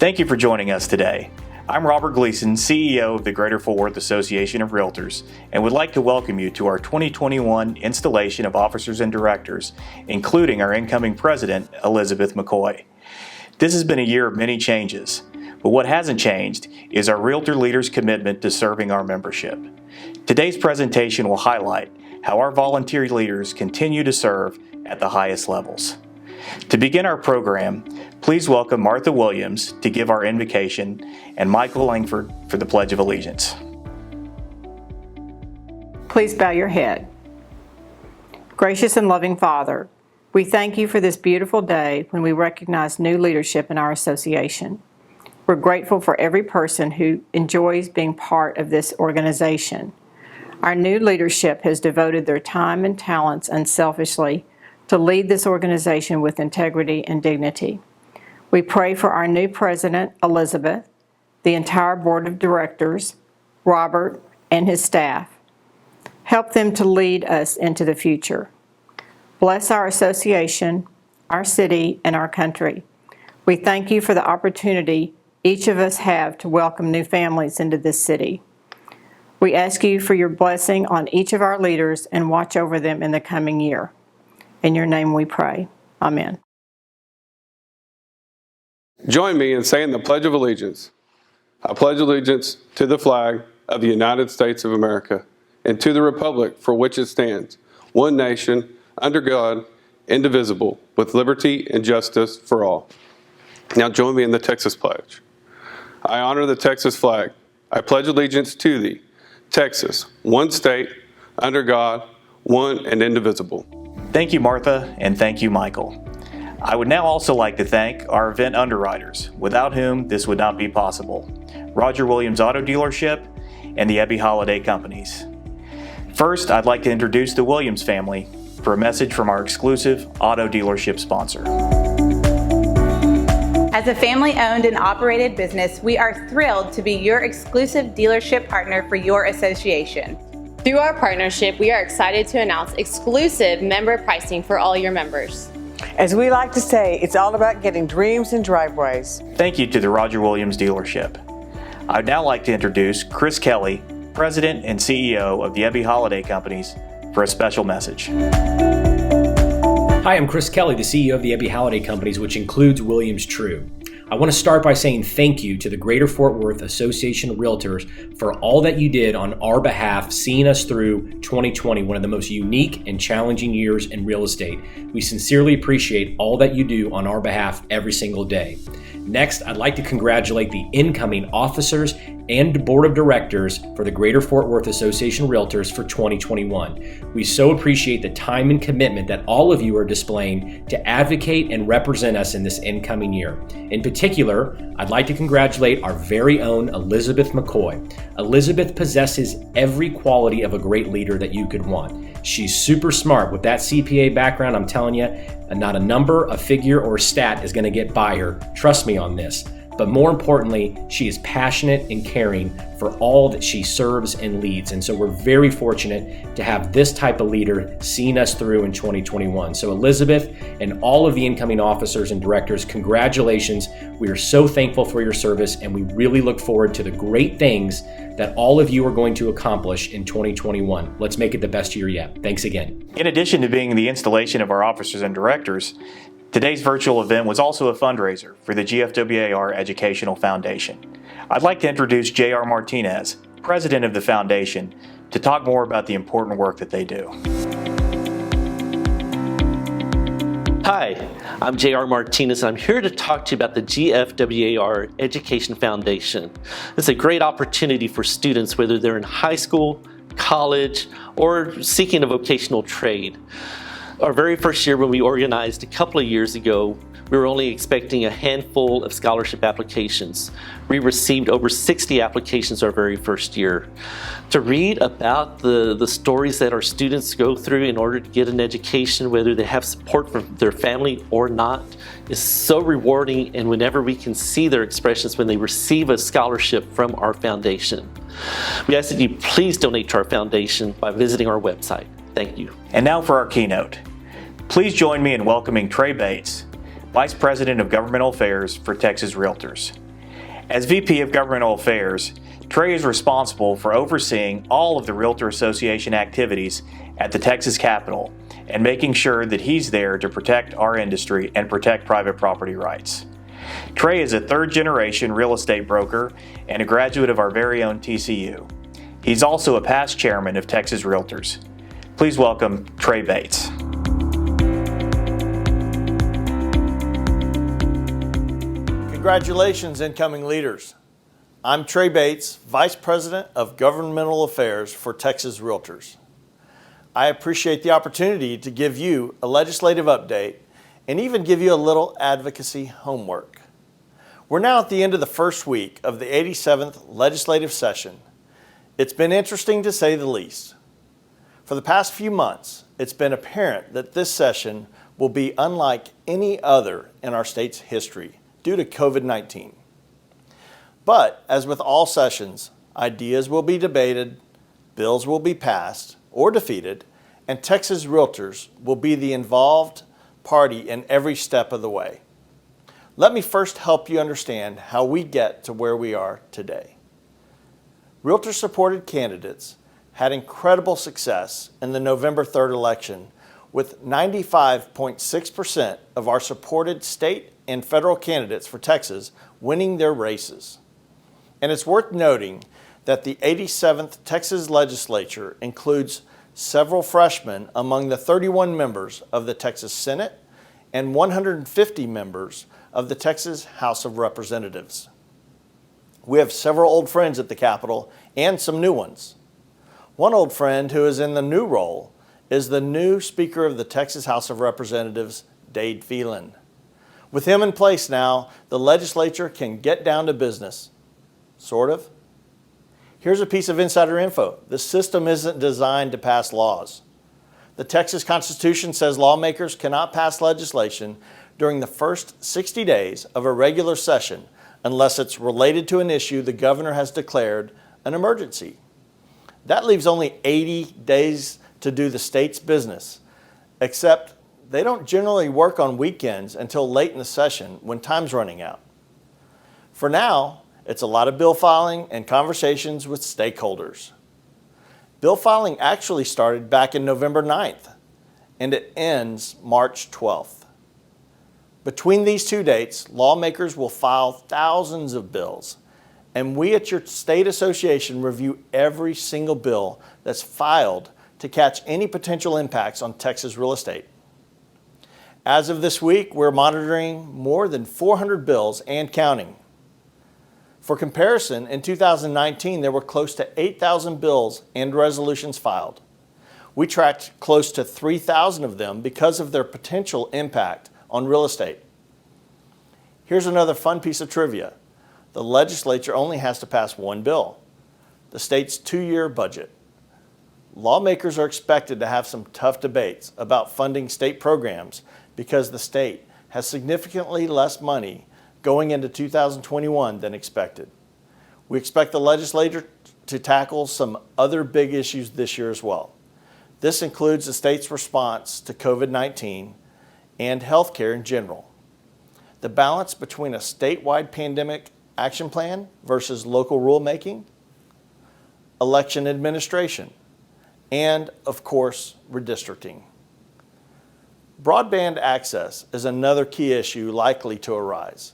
Thank you for joining us today. I'm Robert Gleason, CEO of the Greater Fort Worth Association of Realtors, and would like to welcome you to our 2021 installation of officers and directors, including our incoming president, Elizabeth McCoy. This has been a year of many changes, but what hasn't changed is our Realtor leaders' commitment to serving our membership. Today's presentation will highlight how our volunteer leaders continue to serve at the highest levels. To begin our program, please welcome Martha Williams to give our invocation and Michael Langford for the Pledge of Allegiance. Please bow your head. Gracious and loving Father, we thank you for this beautiful day when we recognize new leadership in our association. We're grateful for every person who enjoys being part of this organization. Our new leadership has devoted their time and talents unselfishly to lead this organization with integrity and dignity. We pray for our new president, Elizabeth, the entire board of directors, Robert, and his staff. Help them to lead us into the future. Bless our association, our city, and our country. We thank you for the opportunity each of us have to welcome new families into this city. We ask you for your blessing on each of our leaders and watch over them in the coming year. In your name we pray. Amen. Join me in saying the Pledge of Allegiance. I pledge allegiance to the flag of the United States of America and to the republic for which it stands, one nation, under God, indivisible, with liberty and justice for all. Now join me in the Texas Pledge. I honor the Texas flag. I pledge allegiance to thee, Texas, one state, under God, one and indivisible. Thank you, Martha, and thank you, Michael. I would now also like to thank our event underwriters, without whom this would not be possible: Roger Williams Auto Dealership and the Ebby Holiday Companies. First, I'd like to introduce the Williams family for a message from our exclusive auto dealership sponsor. As a family-owned and operated business, we are thrilled to be your exclusive dealership partner for your association. Through our partnership, we are excited to announce exclusive member pricing for all your members. As we like to say, it's all about getting dreams in driveways. Thank you to the Roger Williams dealership. I'd now like to introduce Chris Kelly, President and CEO of the Ebby Holiday Companies, for a special message. Hi, I'm Chris Kelly, the CEO of the Ebby Holiday Companies, which includes Williams True. I want to start by saying thank you to the Greater Fort Worth Association of Realtors for all that you did on our behalf, seeing us through 2020, one of the most unique and challenging years in real estate. We sincerely appreciate all that you do on our behalf every single day. Next, I'd like to congratulate the incoming officers and board of directors for the Greater Fort Worth Association of Realtors for 2021. We so appreciate the time and commitment that all of you are displaying to advocate and represent us in this incoming year. In particular, I'd like to congratulate our very own Elizabeth McCoy. Elizabeth possesses every quality of a great leader that you could want. She's super smart. With that CPA background, I'm telling you, not a number, a figure, or a stat is going to get by her. Trust me on this. But more importantly, she is passionate and caring for all that she serves and leads. And so we're very fortunate to have this type of leader seeing us through in 2021. So Elizabeth and all of the incoming officers and directors, congratulations. We are so thankful for your service, and we really look forward to the great things that all of you are going to accomplish in 2021. Let's make it the best year yet. Thanks again. In addition to being the installation of our officers and directors, today's virtual event was also a fundraiser for the Gfwar Educational Foundation. I'd like to introduce J.R. Martinez, president of the foundation, to talk more about the important work that they do. Hi, I'm J.R. Martinez, and I'm here to talk to you about the Gfwar Education Foundation. It's a great opportunity for students, whether they're in high school, college, or seeking a vocational trade. Our very first year when we organized a couple of years ago, we were only expecting a handful of scholarship applications. We received over 60 applications our very first year. To read about the stories that our students go through in order to get an education, whether they have support from their family or not, is so rewarding, and whenever we can see their expressions when they receive a scholarship from our foundation. We ask that you please donate to our foundation by visiting our website. Thank you. And now for our keynote. Please join me in welcoming Trey Bates, Vice President of Governmental Affairs for Texas Realtors. As VP of Governmental Affairs, Trey is responsible for overseeing all of the Realtor Association activities at the Texas Capitol and making sure that he's there to protect our industry and protect private property rights. Trey is a third-generation real estate broker and a graduate of our very own TCU. He's also a past chairman of Texas Realtors. Please welcome Trey Bates. Congratulations, incoming leaders. I'm Trey Bates, Vice President of Governmental Affairs for Texas Realtors. I appreciate the opportunity to give you a legislative update and even give you a little advocacy homework. We're now at the end of the first week of the 87th legislative session. It's been interesting to say the least. For the past few months, it's been apparent that this session will be unlike any other in our state's history due to COVID-19. But as with all sessions, ideas will be debated, bills will be passed or defeated, and Texas Realtors will be the involved party in every step of the way. Let me first help you understand how we get to where we are today. Realtor-supported candidates had incredible success in the November 3rd election, with 95.6% of our supported state and federal candidates for Texas winning their races. And it's worth noting that the 87th Texas legislature includes several freshmen among the 31 members of the Texas Senate and 150 members of the Texas House of Representatives. We have several old friends at the Capitol and some new ones. One old friend who is in the new role is the new Speaker of the Texas House of Representatives, Dade Phelan. With him in place now, the legislature can get down to business. Sort of. Here's a piece of insider info. The system isn't designed to pass laws. The Texas Constitution says lawmakers cannot pass legislation during the first 60 days of a regular session unless it's related to an issue the governor has declared an emergency. That leaves only 80 days to do the state's business, except they don't generally work on weekends until late in the session when time's running out. For now, it's a lot of bill filing and conversations with stakeholders. Bill filing actually started back in November 9th, and it ends March 12th. Between these two dates, lawmakers will file thousands of bills, and we at your state association review every single bill that's filed to catch any potential impacts on Texas real estate. As of this week, we're monitoring more than 400 bills and counting. For comparison, in 2019, there were close to 8,000 bills and resolutions filed. We tracked close to 3,000 of them because of their potential impact on real estate. Here's another fun piece of trivia. The legislature only has to pass one bill, the state's 2-year budget. Lawmakers are expected to have some tough debates about funding state programs because the state has significantly less money going into 2021 than expected. We expect the legislature to tackle some other big issues this year as well. This includes the state's response to COVID-19 and healthcare in general. The balance between a statewide pandemic action plan versus local rulemaking, election administration, and, of course, redistricting. Broadband access is another key issue likely to arise.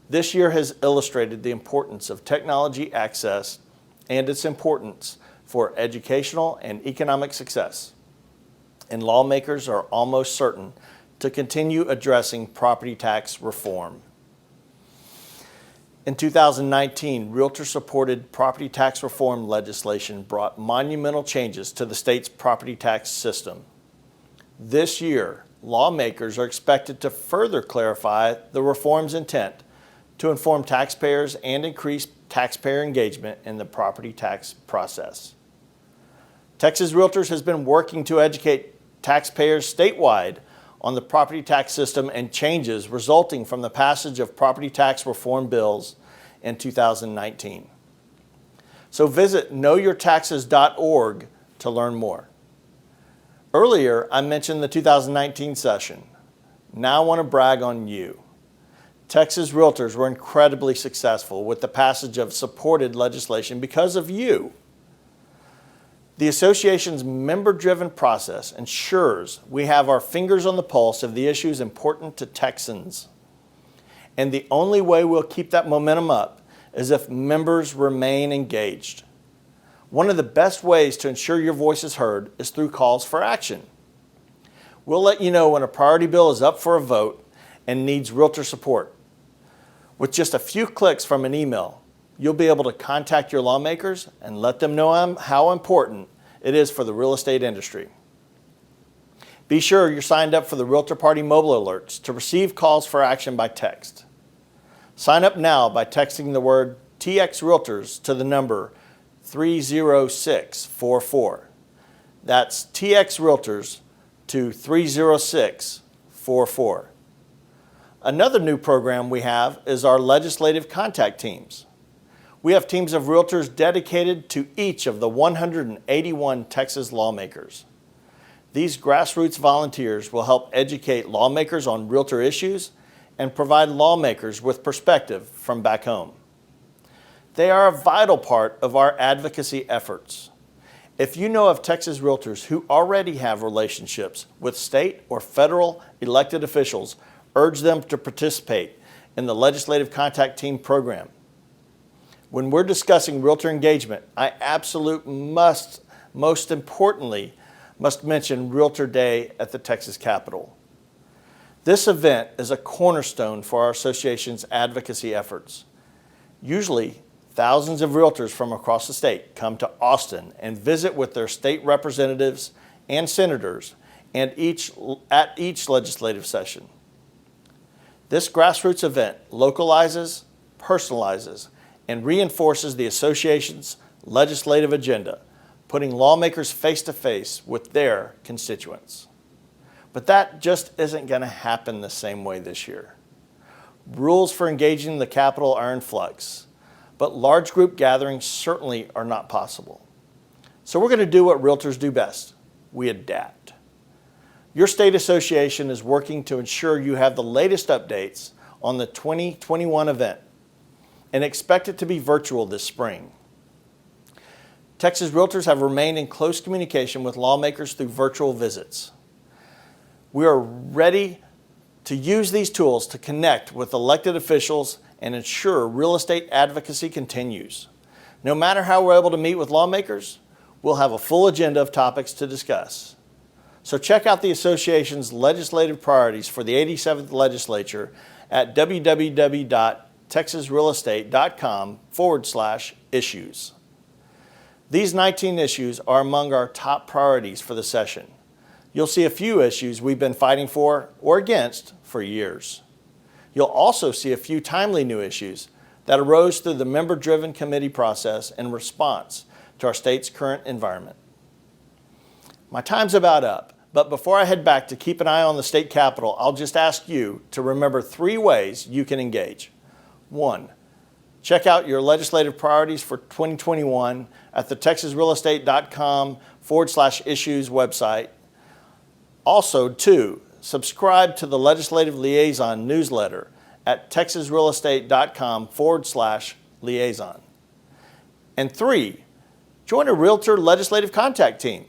This year has illustrated the importance of technology access and its importance for educational and economic success. And lawmakers are almost certain to continue addressing property tax reform. In 2019, Realtor-supported property tax reform legislation brought monumental changes to the state's property tax system. This year, lawmakers are expected to further clarify the reform's intent to inform taxpayers and increase taxpayer engagement in the property tax process. Texas Realtors has been working to educate taxpayers statewide on the property tax system and changes resulting from the passage of property tax reform bills in 2019. So visit knowyourtaxes.org to learn more. Earlier, I mentioned the 2019 session. Now I want to brag on you. Texas Realtors were incredibly successful with the passage of supported legislation because of you. The association's member-driven process ensures we have our fingers on the pulse of the issues important to Texans. And the only way we'll keep that momentum up is if members remain engaged. One of the best ways to ensure your voice is heard is through calls for action. We'll let you know when a priority bill is up for a vote and needs realtor support. With just a few clicks from an email, you'll be able to contact your lawmakers and let them know how important it is for the real estate industry. Be sure you're signed up for the Realtor Party mobile alerts to receive calls for action by text. Sign up now by texting the word TX Realtors to the number 30644. That's TX Realtors to 30644. Another new program we have is our legislative contact teams. We have teams of realtors dedicated to each of the 181 Texas lawmakers. These grassroots volunteers will help educate lawmakers on realtor issues and provide lawmakers with perspective from back home. They are a vital part of our advocacy efforts. If you know of Texas realtors who already have relationships with state or federal elected officials, urge them to participate in the Legislative Contact Team program. When we're discussing realtor engagement, I most importantly, must mention Realtor Day at the Texas Capitol. This event is a cornerstone for our association's advocacy efforts. Usually, thousands of realtors from across the state come to Austin and visit with their state representatives and senators at each legislative session. This grassroots event localizes, personalizes, and reinforces the association's legislative agenda, putting lawmakers face to face with their constituents. But that just isn't going to happen the same way this year. Rules for engaging the Capitol are in flux, but large group gatherings certainly are not possible. So we're going to do what realtors do best. We adapt. Your state association is working to ensure you have the latest updates on the 2021 event and expect it to be virtual this spring. Texas Realtors have remained in close communication with lawmakers through virtual visits. We are ready to use these tools to connect with elected officials and ensure real estate advocacy continues. No matter how we're able to meet with lawmakers, we'll have a full agenda of topics to discuss. So check out the association's legislative priorities for the 87th legislature at www.texasrealestate.com/issues. These 19 issues are among our top priorities for the session. You'll see a few issues we've been fighting for or against for years. You'll also see a few timely new issues that arose through the member-driven committee process in response to our state's current environment. My time's about up, but before I head back to keep an eye on the state capitol, I'll just ask you to remember 3 ways you can engage. 1, check out your legislative priorities for 2021 at the texasrealestate.com/issues website. Also, 2, subscribe to the Legislative Liaison newsletter at texasrealestate.com/liaison. And 3, join a Realtor legislative contact team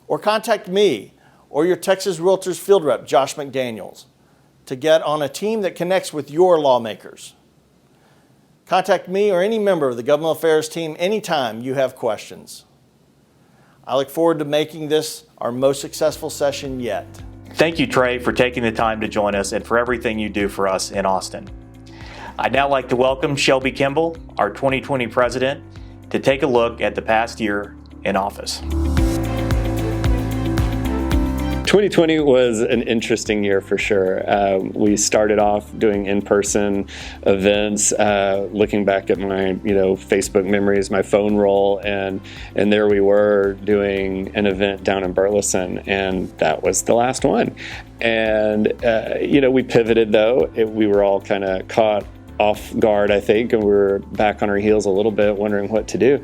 or contact me or your Texas Realtors field rep, Josh McDaniels, to get on a team that connects with your lawmakers. Contact me or any member of the Government Affairs team anytime you have questions. I look forward to making this our most successful session yet. Thank you, Trey, for taking the time to join us and for everything you do for us in Austin. I'd now like to welcome Shelby Kimball, our 2020 president, to take a look at the past year in office. 2020 was an interesting year for sure. We started off doing in-person events, looking back at my Facebook memories, my phone roll, and there we were doing an event down in Burleson, and that was the last one. And we pivoted though. We were all kind of caught off guard, I think, and we were back on our heels a little bit, wondering what to do.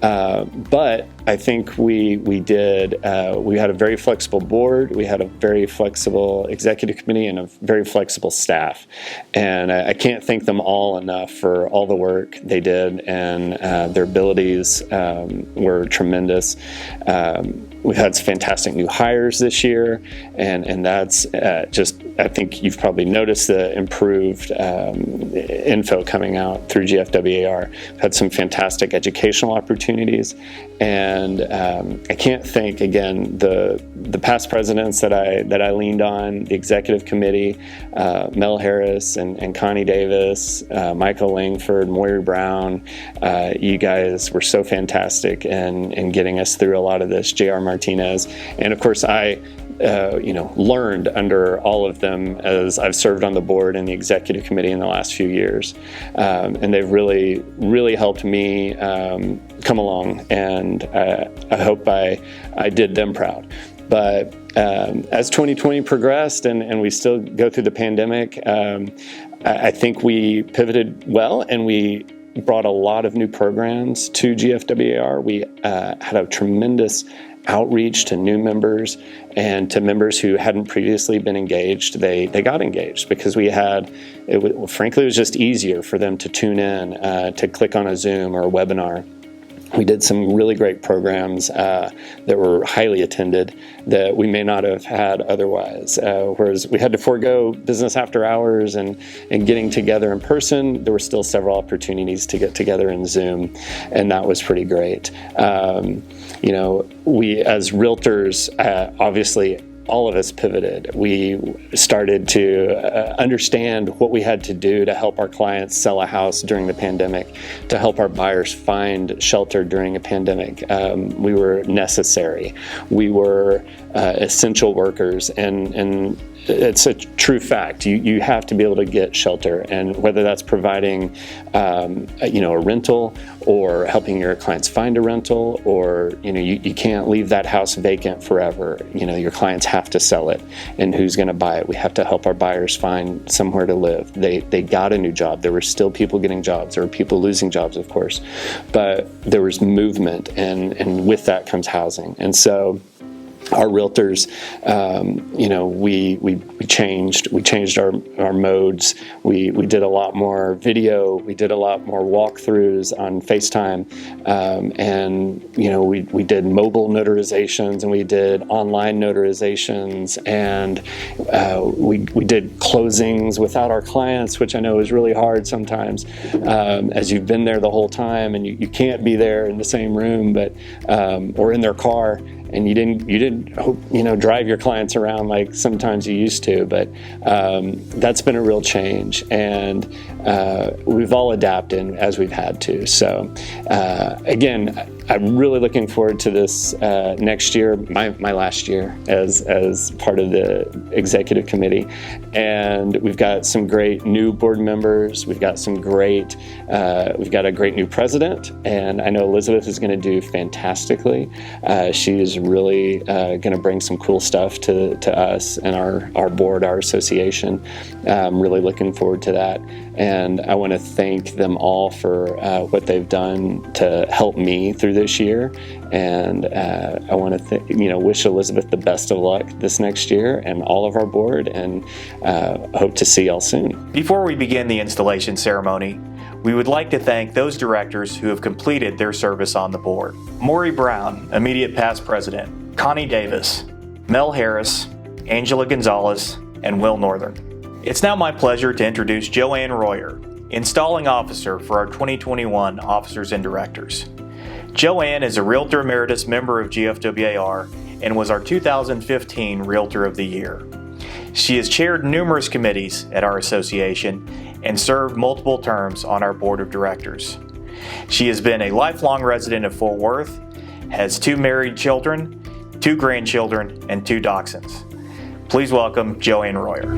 But I think we did. We had a very flexible board. We had a very flexible executive committee and a very flexible staff. And I can't thank them all enough for all the work they did, and their abilities were tremendous. We've had some fantastic new hires this year, and that's just, I think you've probably noticed the improved info coming out through GFWAR. We've had some fantastic educational opportunities, and I can't thank, again, the past presidents that I leaned on, the executive committee, Mel Harris and Connie Davis, Michael Langford, Moira Brown. You guys were so fantastic in getting us through a lot of this. J.R. Martinez, and of course I learned under all of them as I've served on the board and the executive committee in the last few years, and they've really, really helped me come along, and I hope I did them proud. But as 2020 progressed and we still go through the pandemic, I think we pivoted well, and we brought a lot of new programs to GFWAR. We had a tremendous outreach to new members and to members who hadn't previously been engaged. They got engaged because frankly, it was just easier for them to tune in, to click on a Zoom or a webinar. We did some really great programs that were highly attended that we may not have had otherwise. Whereas we had to forego business after hours and getting together in person, there were still several opportunities to get together in Zoom, and that was pretty great. We as realtors, obviously, all of us pivoted. We started to understand what we had to do to help our clients sell a house during the pandemic, to help our buyers find shelter during a pandemic. We were necessary. We were essential workers, and it's a true fact. You have to be able to get shelter, and whether that's providing a rental or helping your clients find a rental, or you can't leave that house vacant forever. Your clients have to sell it, and who's going to buy it? We have to help our buyers find somewhere to live. They got a new job. There were still people getting jobs. There were people losing jobs, of course, but there was movement, and with that comes housing. And so our realtors, we changed our modes. We did a lot more video. We did a lot more walkthroughs on FaceTime, and we did mobile notarizations, and we did online notarizations, and we did closings without our clients, which I know is really hard sometimes, as you've been there the whole time and you can't be there in the same room, but or in their car. And you didn't drive your clients around like sometimes you used to, but that's been a real change, and we've all adapted as we've had to. So again, I'm really looking forward to this next year, my last year as part of the executive committee, and we've got some great new board members. We've got a great new president, and I know Elizabeth is going to do fantastically. She is really going to bring some cool stuff to us and our board, our association. I'm really looking forward to that, and I want to thank them all for what they've done to help me through this year, and I want to wish Elizabeth the best of luck this next year, and all of our board, and hope to see y'all soon. Before we begin the installation ceremony, we would like to thank those directors who have completed their service on the board. Moira Brown, immediate past president, Connie Davis, Mel Harris, Angela Gonzalez, and Will Northern. It's now my pleasure to introduce Joanne Royer, installing officer for our 2021 officers and directors. Joanne is a Realtor Emeritus member of GFWAR and was our 2015 Realtor of the Year. She has chaired numerous committees at our association and served multiple terms on our board of directors. She has been a lifelong resident of Fort Worth, has 2 married children, 2 grandchildren, and 2 dachshunds. Please welcome Joanne Royer.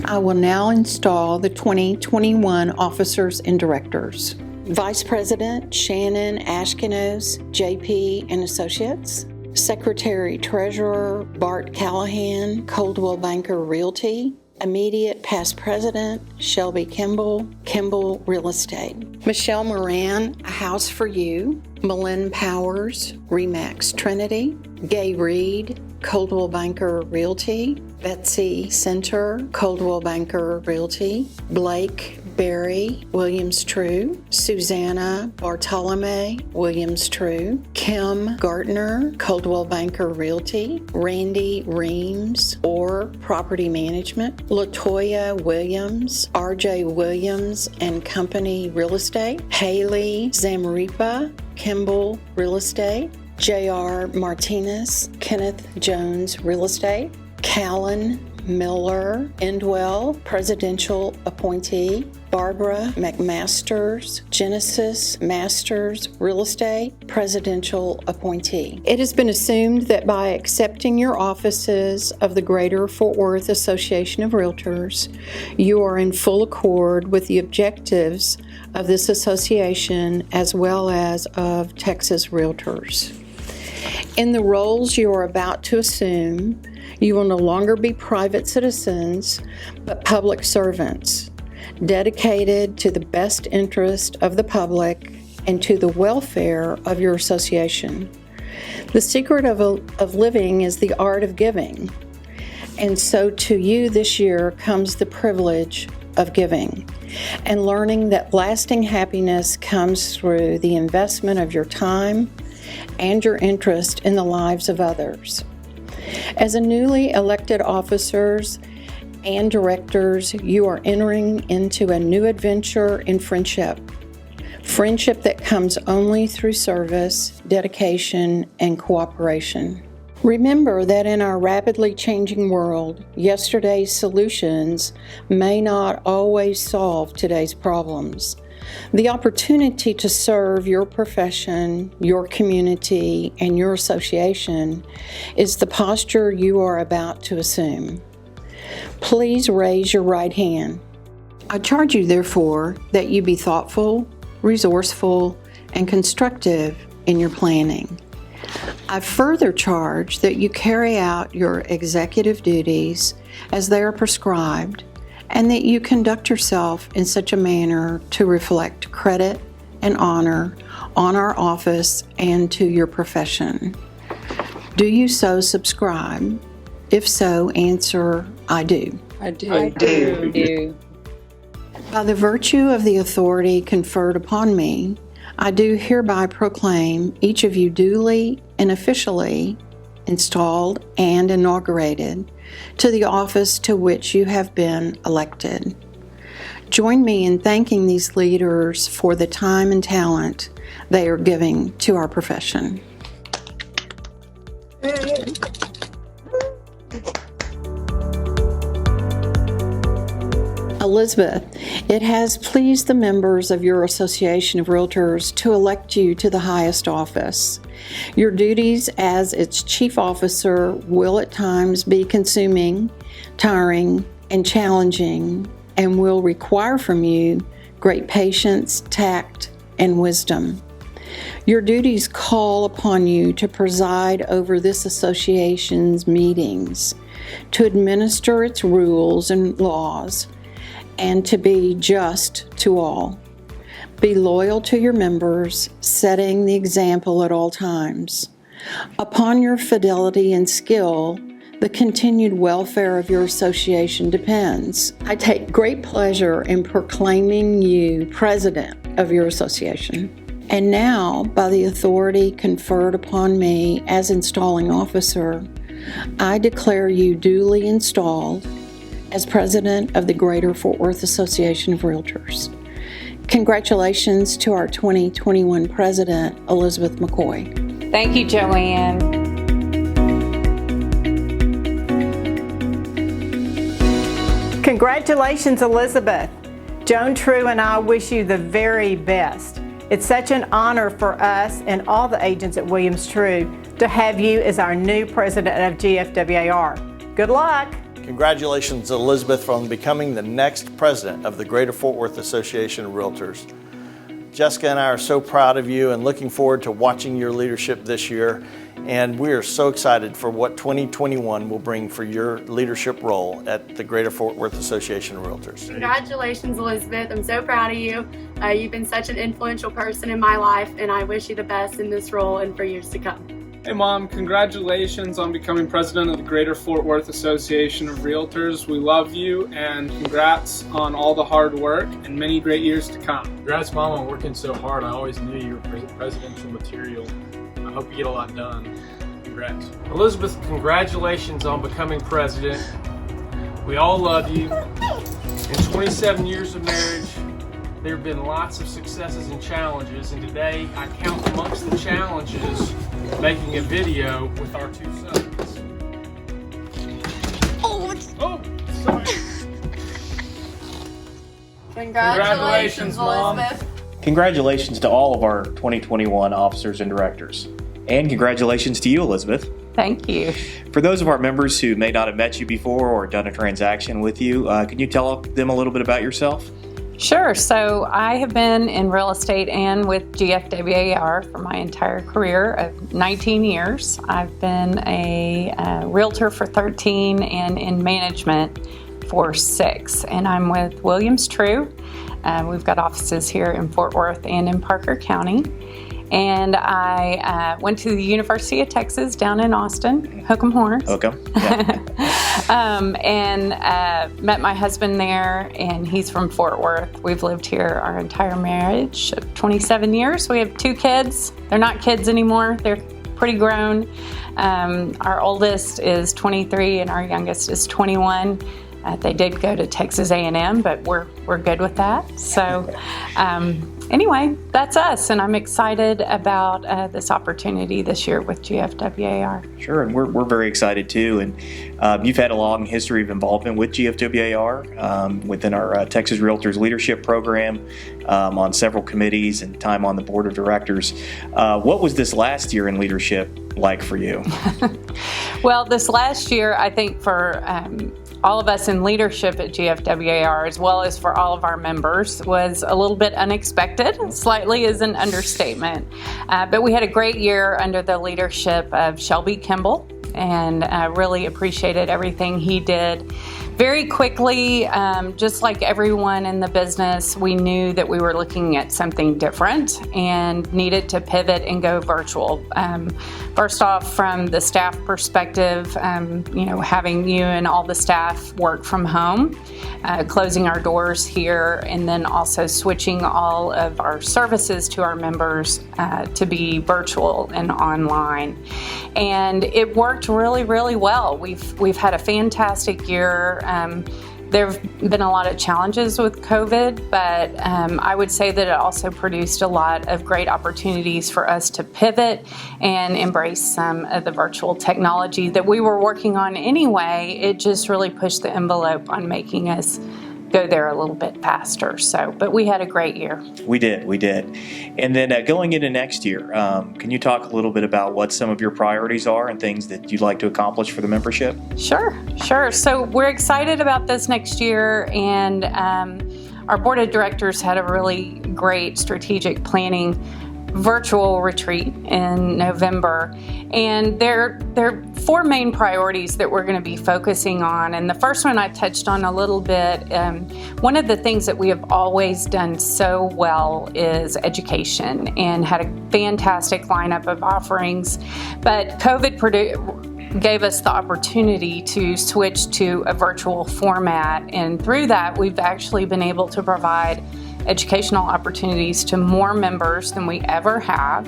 I will now install the 2021 officers and directors. Vice President Shannon Ashkinos, JP and Associates. Secretary Treasurer Bart Calahan, Coldwell Banker Realty. Immediate past president, Shelby Kimball, Kimball Real Estate. Michelle Moran, A House for You. Malin Powers, Remax Trinity. Gay Reed, Coldwell Banker Realty. Betsy Center, Coldwell Banker Realty. Blake Berry, Williams True. Susanna Bartolome, Williams True. Kim Gartner, Coldwell Banker Realty. Randy Reams, Orr Property Management. Latoya Williams, RJ Williams and Company Real Estate. Haley Zamripa, Kimball Real Estate. J.R. Martinez, Kenneth Jones Real Estate. Callan Miller Endwell, Presidential Appointee. Barbara McMasters, Genesis Masters Real Estate, Presidential Appointee. It has been assumed that by accepting your offices of the Greater Fort Worth Association of Realtors, you are in full accord with the objectives of this association as well as of Texas Realtors. In the roles you are about to assume, you will no longer be private citizens, but public servants, dedicated to the best interest of the public and to the welfare of your association. The secret of living is the art of giving, and so to you this year comes the privilege of giving and learning that lasting happiness comes through the investment of your time and your interest in the lives of others. As a newly elected officers and directors, you are entering into a new adventure in friendship. Friendship that comes only through service, dedication, and cooperation. Remember that in our rapidly changing world, yesterday's solutions may not always solve today's problems. The opportunity to serve your profession, your community, and your association is the posture you are about to assume. Please raise your right hand. I charge you, therefore, that you be thoughtful, resourceful, and constructive in your planning. I further charge that you carry out your executive duties as they are prescribed, and that you conduct yourself in such a manner to reflect credit and honor on our office and to your profession. Do you so subscribe? If so, answer, I do. I do. I do. By the virtue of the authority conferred upon me, I do hereby proclaim each of you duly and officially installed and inaugurated to the office to which you have been elected. Join me in thanking these leaders for the time and talent they are giving to our profession. Elizabeth, it has pleased the members of your Association of Realtors to elect you to the highest office. Your duties as its chief officer will at times be consuming, tiring, and challenging, and will require from you great patience, tact, and wisdom. Your duties call upon you to preside over this association's meetings, to administer its rules and laws, and to be just to all. Be loyal to your members, setting the example at all times. Upon your fidelity and skill, the continued welfare of your association depends. I take great pleasure in proclaiming you president of your association. And now, by the authority conferred upon me as installing officer, I declare you duly installed as president of the Greater Fort Worth Association of Realtors. Congratulations to our 2021 president, Elizabeth McCoy. Thank you, Joanne. Congratulations, Elizabeth. Joan True and I wish you the very best. It's such an honor for us and all the agents at Williams True to have you as our new president of GFWAR. Good luck. Congratulations, Elizabeth, on becoming the next president of the Greater Fort Worth Association of Realtors. Jessica and I are so proud of you and looking forward to watching your leadership this year. And we are so excited for what 2021 will bring for your leadership role at the Greater Fort Worth Association of Realtors. Congratulations, Elizabeth. I'm so proud of you. You've been such an influential person in my life, and I wish you the best in this role and for years to come. Hey Mom, congratulations on becoming president of the Greater Fort Worth Association of Realtors. We love you and congrats on all the hard work and many great years to come. Congrats Mom on working so hard. I always knew you were presidential material. I hope you get a lot done. Congrats. Elizabeth, congratulations on becoming president. We all love you. In 27 years of marriage, there have been lots of successes and challenges, and today I count amongst the challenges making a video with our two sons. Oh, sorry. Congratulations, Mom. Elizabeth. Congratulations to all of our 2021 officers and directors. And congratulations to you, Elizabeth. Thank you. For those of our members who may not have met you before or done a transaction with you, can you tell them a little bit about yourself? Sure. So I have been in real estate and with GFWAR for my entire career of 19 years. I've been a realtor for 13 and in management for 6. And I'm with Williams True. We've got offices here in Fort Worth and in Parker County. And I went to the University of Texas down in Austin, Hook 'em Horns. Okay. Yeah. And met my husband there, and he's from Fort Worth. We've lived here our entire marriage of 27 years. We have 2 kids. They're not kids anymore. They're pretty grown. Our oldest is 23 and our youngest is 21. They did go to Texas A&M, but we're good with that. So anyway, that's us, and I'm excited about this opportunity this year with GFWAR. Sure, and we're very excited too. And you've had a long history of involvement with GFWAR within our Texas Realtors Leadership Program, on several committees and time on the board of directors. What was this last year in leadership like for you? Well, this last year, I think for all of us in leadership at GFWAR, as well as for all of our members, was a little bit unexpected. Slightly is an understatement. But we had a great year under the leadership of Shelby Kimball, and really appreciated everything he did. Very quickly, just like everyone in the business, we knew that we were looking at something different and needed to pivot and go virtual. First off, from the staff perspective, having you and all the staff work from home, closing our doors here, and then also switching all of our services to our members to be virtual and online. And it worked really, really well. We've had a fantastic year. There have been a lot of challenges with COVID, but I would say that it also produced a lot of great opportunities for us to pivot and embrace some of the virtual technology that we were working on anyway. It just really pushed the envelope on making us go there a little bit faster. But we had a great year. We did. And then going into next year, can you talk a little bit about what some of your priorities are and things that you'd like to accomplish for the membership? Sure. So we're excited about this next year, and our board of directors had a really great strategic planning virtual retreat in November, and there are 4 main priorities that we're going to be focusing on. And the first one I touched on a little bit. One of the things that we have always done so well is education, and had a fantastic lineup of offerings, but COVID gave us the opportunity to switch to a virtual format, and through that we've actually been able to provide educational opportunities to more members than we ever have.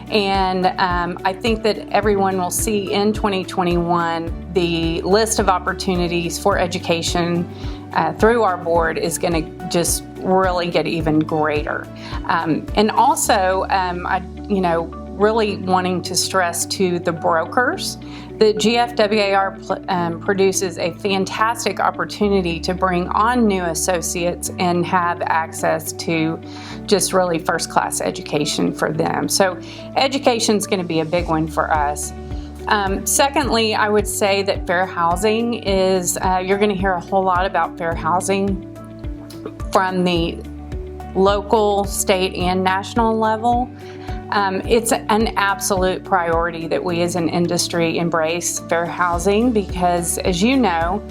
And I think that everyone will see in 2021 the list of opportunities for education through our board is going to just really get even greater. And also, really wanting to stress to the brokers that GFWAR produces a fantastic opportunity to bring on new associates and have access to just really first-class education for them. So education is going to be a big one for us. Secondly, I would say that fair housing is, you're going to hear a whole lot about fair housing from the local, state, and national level. It's an absolute priority that we as an industry embrace fair housing because, as you know,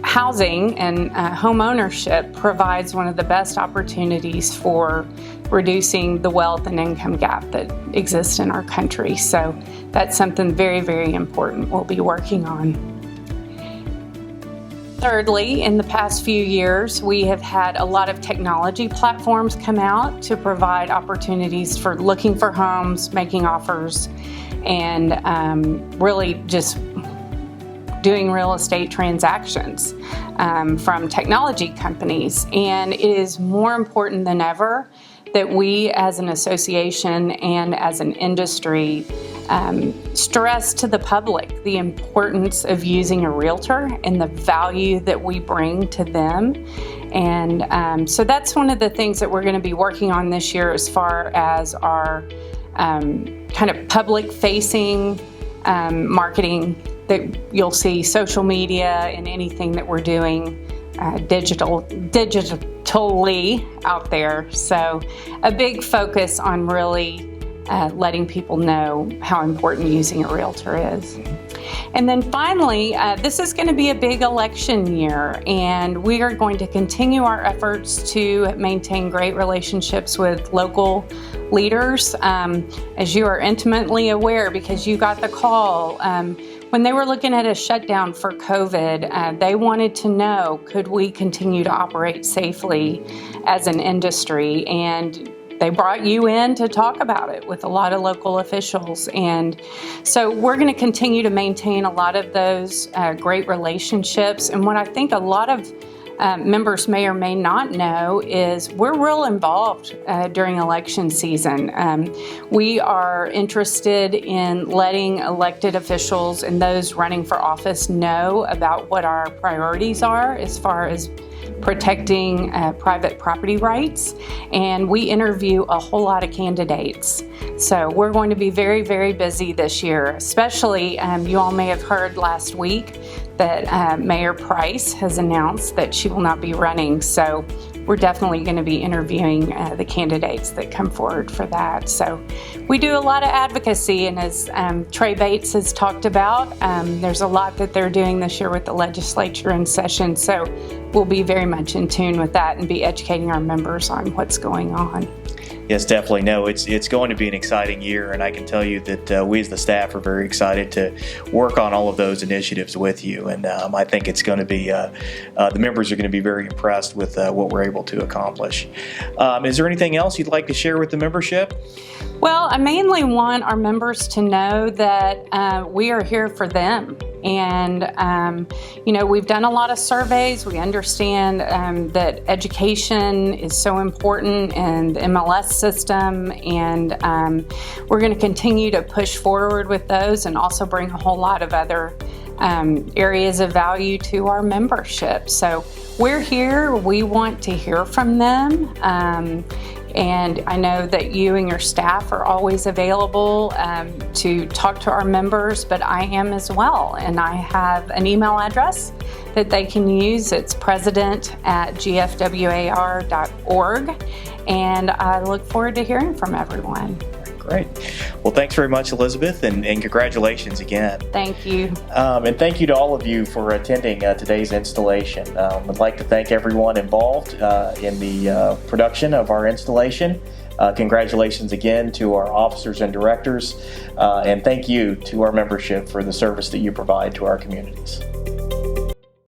housing and home ownership provides one of the best opportunities for reducing the wealth and income gap that exists in our country. So that's something very, very important we'll be working on. Thirdly, in the past few years, we have had a lot of technology platforms come out to provide opportunities for looking for homes, making offers, and really just doing real estate transactions from technology companies. And it is more important than ever that we as an association and as an industry stress to the public the importance of using a realtor and the value that we bring to them. And so that's one of the things that we're going to be working on this year as far as our kind of public-facing marketing that you'll see social media and anything that we're doing digitally out there. So a big focus on really letting people know how important using a realtor is. And then finally, this is going to be a big election year, and we are going to continue our efforts to maintain great relationships with local leaders. As you are intimately aware, because you got the call, when they were looking at a shutdown for COVID, they wanted to know, could we continue to operate safely as an industry? And they brought you in to talk about it with a lot of local officials. And so we're going to continue to maintain a lot of those great relationships. And what I think a lot of members may or may not know is we're real involved during election season. We are interested in letting elected officials and those running for office know about what our priorities are as far as protecting private property rights, and we interview a whole lot of candidates. So we're going to be very, very busy this year, especially you all may have heard last week that Mayor Price has announced that she will not be running. So we're definitely going to be interviewing the candidates that come forward for that. So we do a lot of advocacy, and as Trey Bates has talked about, there's a lot that they're doing this year with the legislature in session. So we'll be very much in tune with that and be educating our members on what's going on. Yes, definitely. No, it's going to be an exciting year, and I can tell you that we as the staff are very excited to work on all of those initiatives with you. And I think it's going to be, the members are going to be very impressed with what we're able to accomplish. Is there anything else you'd like to share with the membership? Well, I mainly want our members to know that we are here for them. And, we've done a lot of surveys. We understand that education is so important in the MLS system. And we're going to continue to push forward with those and also bring a whole lot of other areas of value to our membership. So we're here. We want to hear from them. And I know that you and your staff are always available to talk to our members, but I am as well. And I have an email address that they can use. It's president@gfwar.org. And I look forward to hearing from everyone. Great. Well, thanks very much, Elizabeth, and congratulations again. Thank you. And thank you to all of you for attending today's installation. I'd like to thank everyone involved in the production of our installation. Congratulations again to our officers and directors, and thank you to our membership for the service that you provide to our communities.